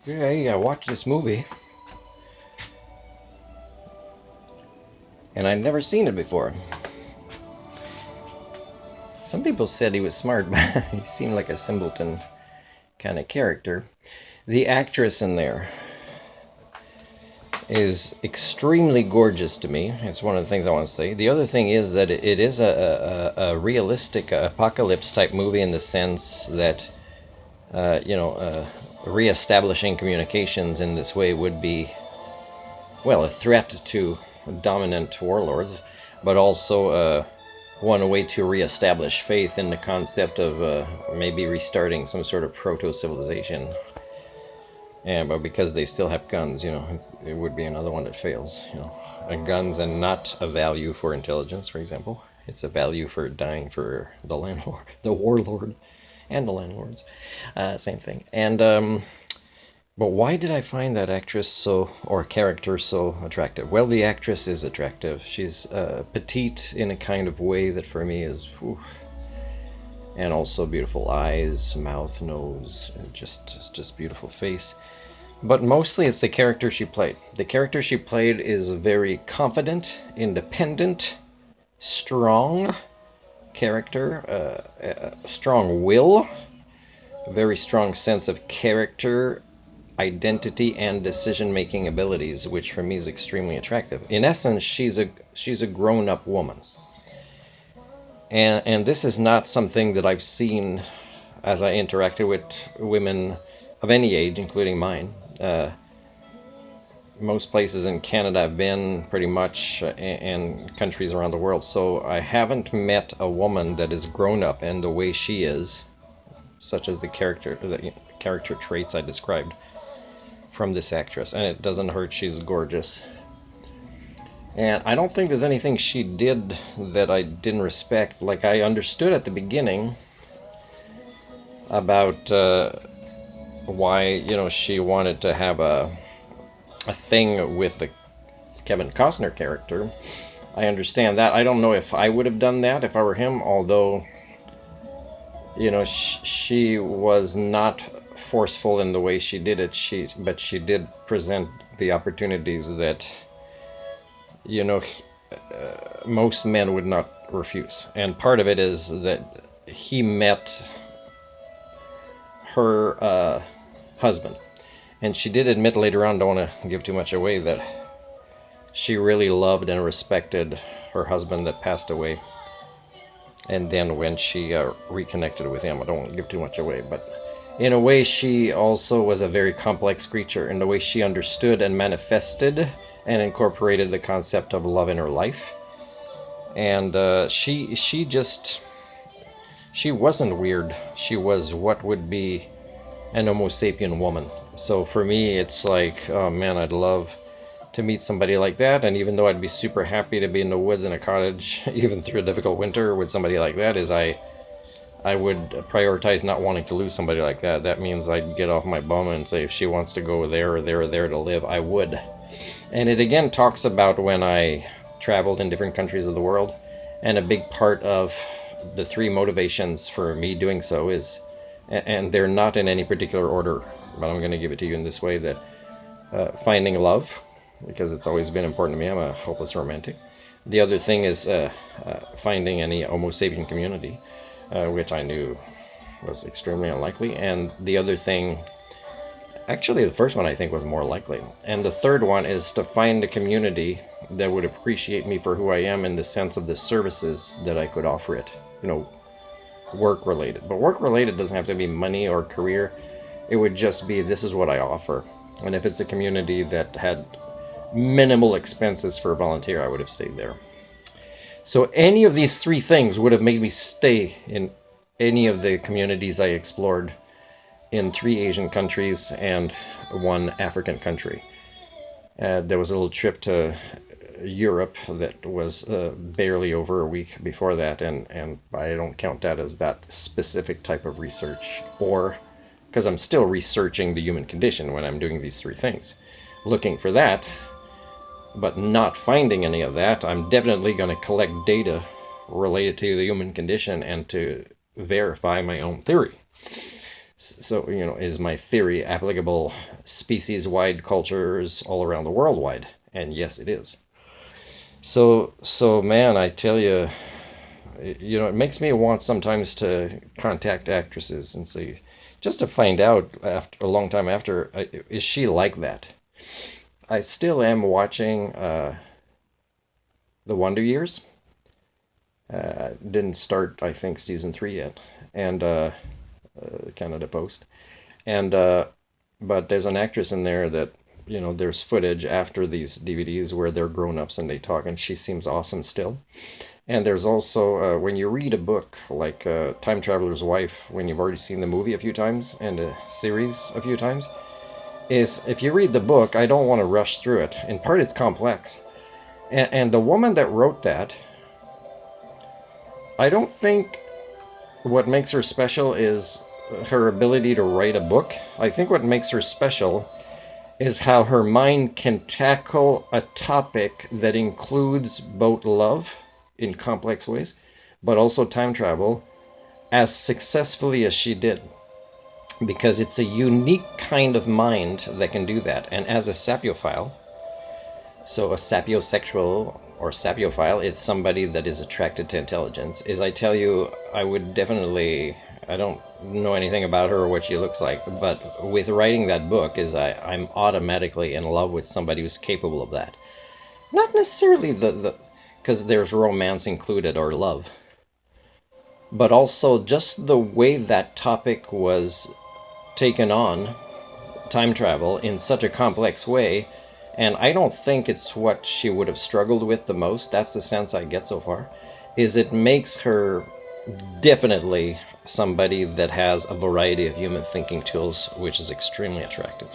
Yeah, I watched this movie, and I'd never seen it before. Some people said he was smart, but he seemed like a simpleton kind of character. The actress in there is extremely gorgeous to me. It's one of the things I want to say. The other thing is that it is a realistic apocalypse type movie in the sense that, reestablishing communications in this way would be, well, a threat to dominant warlords, but also one way to reestablish faith in the concept of maybe restarting some sort of proto civilization. And but because they still have guns, it would be another one that fails. Guns and not a value for intelligence, for example. It's a value for dying for the landlord, the warlord, and the landlords. Same thing. And but why did I find that actress or character so attractive? Well, the actress is attractive. She's petite in a kind of way that for me is, whew, and also beautiful eyes, mouth, nose, and just beautiful face. But mostly it's the character she played. The character she played is a very confident, independent, strong character, a strong will, a very strong sense of character, identity, and decision-making abilities, which for me is extremely attractive. In essence, she's a grown-up woman, and this is not something that I've seen as I interacted with women of any age, including mine. Most places in Canada I've been pretty much, and countries around the world. So I haven't met a woman that is grown up and the way she is, such as the character traits I described from this actress. And it doesn't hurt, she's gorgeous. And I don't think there's anything she did that I didn't respect. Like, I understood at the beginning about why, she wanted to have a thing with the Kevin Costner character. I understand that. I don't know if I would have done that if I were him, although, she was not forceful in the way she did it. But she did present the opportunities that, most men would not refuse. And part of it is that he met her husband. And she did admit later on, don't want to give too much away, that she really loved and respected her husband that passed away. And then when she reconnected with him, I don't want to give too much away, but in a way she also was a very complex creature in the way she understood and manifested and incorporated the concept of love in her life. And she wasn't weird. She was what would be an Homo sapien woman. So for me, it's like, oh man, I'd love to meet somebody like that. And even though I'd be super happy to be in the woods in a cottage, even through a difficult winter with somebody like that, I would prioritize not wanting to lose somebody like that. That means I'd get off my bum and say if she wants to go there or there or there to live, I would. And it again talks about when I traveled in different countries of the world. And a big part of the three motivations for me doing so is, and they're not in any particular order, but I'm going to give it to you in this way, that finding love, because it's always been important to me. I'm a hopeless romantic. The other thing is finding any Homo sapien community, which I knew was extremely unlikely. And the other thing, actually the first one I think was more likely. And the third one is to find a community that would appreciate me for who I am in the sense of the services that I could offer it. Work related. But work related doesn't have to be money or career. It would just be, this is what I offer. And if it's a community that had minimal expenses for a volunteer, I would have stayed there. So any of these three things would have made me stay in any of the communities I explored in 3 Asian countries and 1 African country. There was a little trip to Europe that was barely over a week before that, and I don't count that as that specific type of research, or because I'm still researching the human condition when I'm doing these 3 things. Looking for that, but not finding any of that, I'm definitely going to collect data related to the human condition and to verify my own theory. So, is my theory applicable species-wide cultures all around the world wide? And yes, it is. So man, I tell you, it makes me want sometimes to contact actresses and see, just to find out after a long time after, is she like that? I still am watching The Wonder Years. Didn't start, I think, season 3 yet, and Canada Post. And but there's an actress in there that there's footage after these DVDs where they're grown ups and they talk, and she seems awesome still. And there's also when you read a book like Time Traveler's Wife, when you've already seen the movie a few times and the series a few times, is if you read the book, I don't want to rush through it. In part, it's complex, and the woman that wrote that, I don't think what makes her special is her ability to write a book. I think what makes her special is how her mind can tackle a topic that includes both love in complex ways, but also time travel as successfully as she did. Because it's a unique kind of mind that can do that. And as a sapiophile, so a sapiosexual or sapiophile, it's somebody that is attracted to intelligence. Is I tell you, I would definitely, I don't know anything about her or what she looks like, but with writing that book, I'm automatically in love with somebody who's capable of that. Not necessarily because there's romance included or love, but also just the way that topic was taken on, time travel, in such a complex way. And I don't think it's what she would have struggled with the most. That's the sense I get so far. Is it makes her definitely somebody that has a variety of human thinking tools, which is extremely attractive.